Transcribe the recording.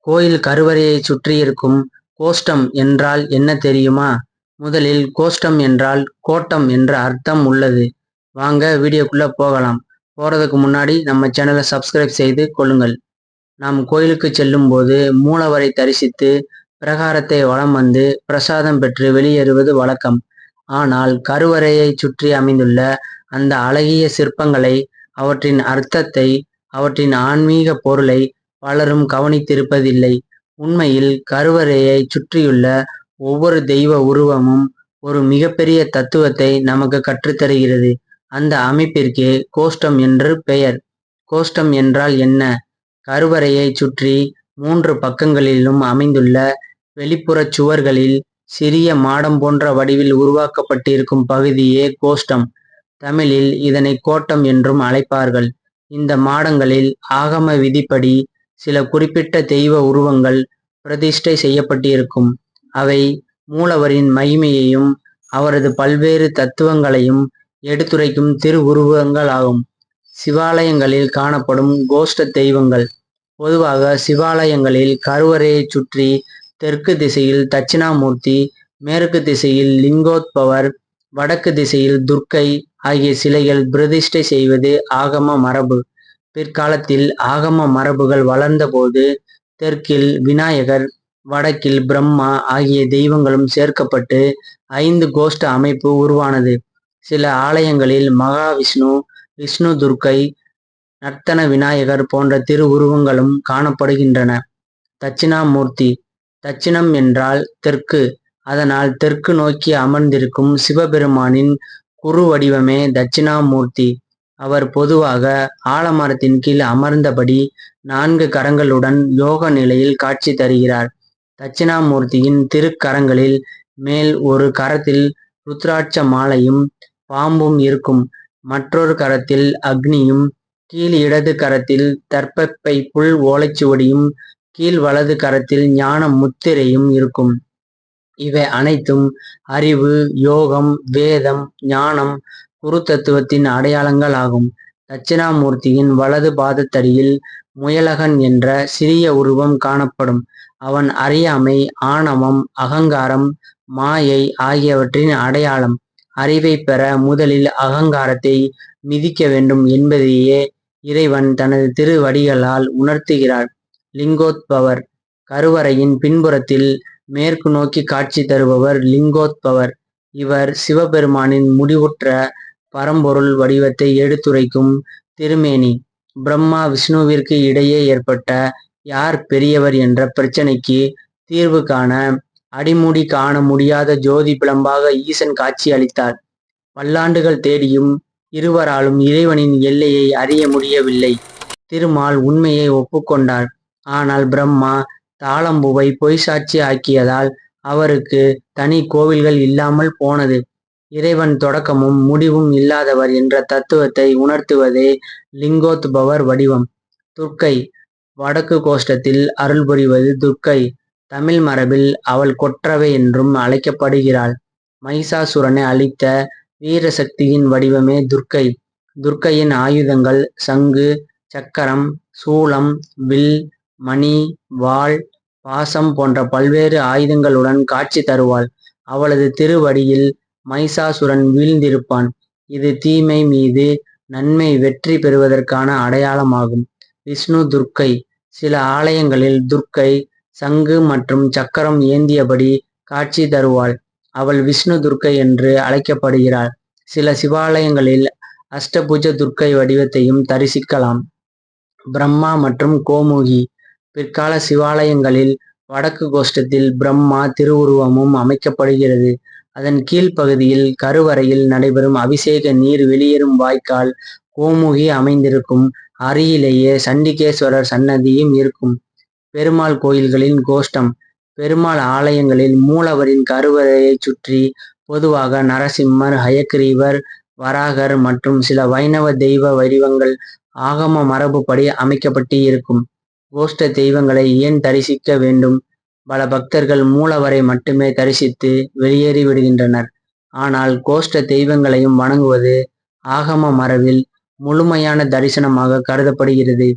கோயில் கருவறையைச் சுற்றியிருக்கும் கோஷ்டம் என்றால் என்ன தெரியுமா? முதலில் கோஷ்டம் என்றால் கோட்டம் என்ற அர்த்தம் உள்ளது. வாங்க வீடியோக்குள்ள போகலாம். போறதுக்கு முன்னாடி நம்ம சேனலை சப்ஸ்கிரைப் செய்து கொள்ளுங்கள். நாம் கோயிலுக்கு செல்லும் போது மூலவரை தரிசித்து பிரகாரத்தை வலம் வந்து பிரசாதம் பெற்று வெளியேறுவது வழக்கம். ஆனால் கருவறையை சுற்றி அமைந்துள்ள அந்த அழகிய சிற்பங்களை, அவற்றின் அர்த்தத்தை, அவற்றின் ஆன்மீக பொருளை பலரும் கவனித்திருப்பதில்லை. உண்மையில் கருவறையை சுற்றியுள்ள ஒவ்வொரு தெய்வ உருவமும் ஒரு மிகப்பெரிய தத்துவத்தை நமக்கு கற்றுத்தருகிறது. அந்த அமைப்பிற்கே கோஷ்டம் என்று பெயர். கோஷ்டம் என்றால் என்ன? கருவறையை சுற்றி 3 பக்கங்களிலும் அமைந்துள்ள வெளிப்புறச் சுவர்களில் சிறிய மாடம் போன்ற வடிவில் உருவாக்கப்பட்டிருக்கும் பகுதியே கோஷ்டம். தமிழில் இதனை கோட்டம் என்றும் அழைப்பார்கள். இந்த மாடங்களில் ஆகம விதிப்படி சில குறிப்பிட்ட தெய்வ உருவங்கள் பிரதிஷ்டை செய்யப்பட்டிருக்கும். அவை மூலவரின் மகிமையையும் அவரது பல்வேறு தத்துவங்களையும் எடுத்துரைக்கும் திருவுருவங்களாகும். சிவாலயங்களில் காணப்படும் கோஷ்ட தெய்வங்கள். பொதுவாக சிவாலயங்களில் கருவறையைச் சுற்றி தெற்கு திசையில் தட்சிணாமூர்த்தி, மேற்கு திசையில் லிங்கோத்பவர், வடக்கு திசையில் துர்க்கை ஆகிய சிலைகள் பிரதிஷ்டை செய்வது ஆகம மரபு. பிற்காலத்தில் ஆகம மரபுகள் வளர்ந்தபோது தெற்கில் விநாயகர், வடக்கில் பிரம்மா ஆகிய தெய்வங்களும் சேர்க்கப்பட்டு 5 கோஷ்ட அமைப்பு உருவானது. சில ஆலயங்களில் மகாவிஷ்ணு, விஷ்ணு துர்க்கை, நர்த்தன விநாயகர் போன்ற திருவுருவங்களும் காணப்படுகின்றன. தட்சிணாமூர்த்தி. தட்சிணம் என்றால் தெற்கு. அதனால் தெற்கு நோக்கி அமர்ந்திருக்கும் சிவபெருமானின் குரு வடிவமே தட்சிணாமூர்த்தி. அவர் பொதுவாக ஆலமரத்தின் கீழ் அமர்ந்தபடி 4 கரங்களுடன் யோக நிலையில் காட்சி தருகிறார். தட்சிணாமூர்த்தியின் திருக்கரங்களில் மேல் ஒரு கரத்தில் ருத்ராட்ச மாலையும் பாம்பும் இருக்கும். மற்றொரு கரத்தில் அக்னியும், கீழ் இடது கரத்தில் தர்ப்பை புல் ஓலைச்சுவடியும், கீழ் வலது கரத்தில் ஞான முத்திரையும் இருக்கும். இவை அனைத்தும் அறிவு, யோகம், வேதம், ஞானம், குரு தத்துவத்தின் அடையாளங்கள் ஆகும். தட்சிணாமூர்த்தியின் வலது பாதத்தடியில் முயலகன் என்ற சிறிய உருவம் காணப்படும். அவன் அறியாமை, ஆணவம், அகங்காரம், மாயை ஆகியவற்றின் அடையாளம். அறிவை பெற முதலில் அகங்காரத்தை மிதிக்க வேண்டும் என்பதையே இறைவன் தனது திருவடிகளால் உணர்த்துகிறார். லிங்கோத்பவர். கருவறையின் பின்புறத்தில் மேற்கு நோக்கி காட்சி தருபவர் லிங்கோத்பவர். இவர் சிவபெருமானின் முடிவுற்ற பரம்பொருள் வடிவத்தை எடுத்துரைக்கும் திருமேனி. பிரம்மா, விஷ்ணுவிற்கு இடையே ஏற்பட்ட யார் பெரியவர் என்ற பிரச்சனைக்கு தீர்வு காண அடிமுடி காண முடியாத ஜோதி பிழம்பாக ஈசன் காட்சி அளித்தார். பல்லாண்டுகள் தேடியும் இருவராலும் இறைவனின் எல்லையை அறிய முடியவில்லை. திருமால் உண்மையை ஒப்புக்கொண்டார். ஆனால் பிரம்மா தாளம்பூவை பொய் சாட்சி ஆக்கியதால் அவருக்கு தனி கோவில்கள் இல்லாமல் போனது. இறைவன் தொடக்கமும் முடிவும் இல்லாதவர் என்ற தத்துவத்தை உணர்த்துவதே லிங்கோத்பவர் வடிவம். துர்க்கை. வடக்கு கோஷ்டத்தில் அருள் புரிவது துர்க்கை. தமிழ் மரபில் அவள் கொற்றவை என்றும் அழைக்கப்படுகிறாள். மகிஷாசுரனை அழித்த வீரசக்தியின் வடிவமே துர்க்கை. துர்க்கையின் ஆயுதங்கள் சங்கு, சக்கரம், சூலம், வில், மணி, வாள், பாசம் போன்ற பல்வேறு ஆயுதங்களுடன் காட்சி தருவாள். அவளது திருவடியில் மகிஷாசுரன் வீழ்ந்திருப்பான். இது தீமை மீது நன்மை வெற்றி பெறுவதற்கான அடையாளமாகும். விஷ்ணு துர்க்கை. சில ஆலயங்களில் துர்க்கை சங்கு மற்றும் சக்கரம் ஏந்தியபடி காட்சி தருவாள். அவள் விஷ்ணு துர்க்கை என்று அழைக்கப்படுகிறாள். சில சிவாலயங்களில் அஷ்டபுஜ துர்க்கை வடிவத்தையும் தரிசிக்கலாம். பிரம்மா மற்றும் கோமுகி. பிற்கால சிவாலயங்களில் வடக்கு கோஷ்டத்தில் பிரம்மா திருவுருவமும் அமைக்கப்படுகிறது. அதன் கீழ்ப்பகுதியில் கருவறையில் நடைபெறும் அபிஷேக நீர் வெளியேறும் வாய்க்கால் கோமுகி அமைந்திருக்கும். அருகிலேயே சண்டிகேஸ்வரர் சன்னதியும் இருக்கும். பெருமாள் கோயில்களின் கோஷ்டம். பெருமாள் ஆலயங்களில் மூலவரின் கருவறையை சுற்றி பொதுவாக நரசிம்மர், ஹயக்ரீவர், வராகர் மற்றும் சில வைணவ தெய்வ வடிவங்கள் ஆகம மரபுப்படி அமைக்கப்பட்டு இருக்கும். கோஷ்ட தெய்வங்களை ஏன் தரிசிக்க வேண்டும்? பல பக்தர்கள் மூலவரை மட்டுமே தரிசித்து வெளியேறி விடுகின்றனர். ஆனால் கோஷ்ட தெய்வங்களையும் வணங்குவது ஆகம மரபில் முழுமையான தரிசனமாக கருதப்படுகிறது.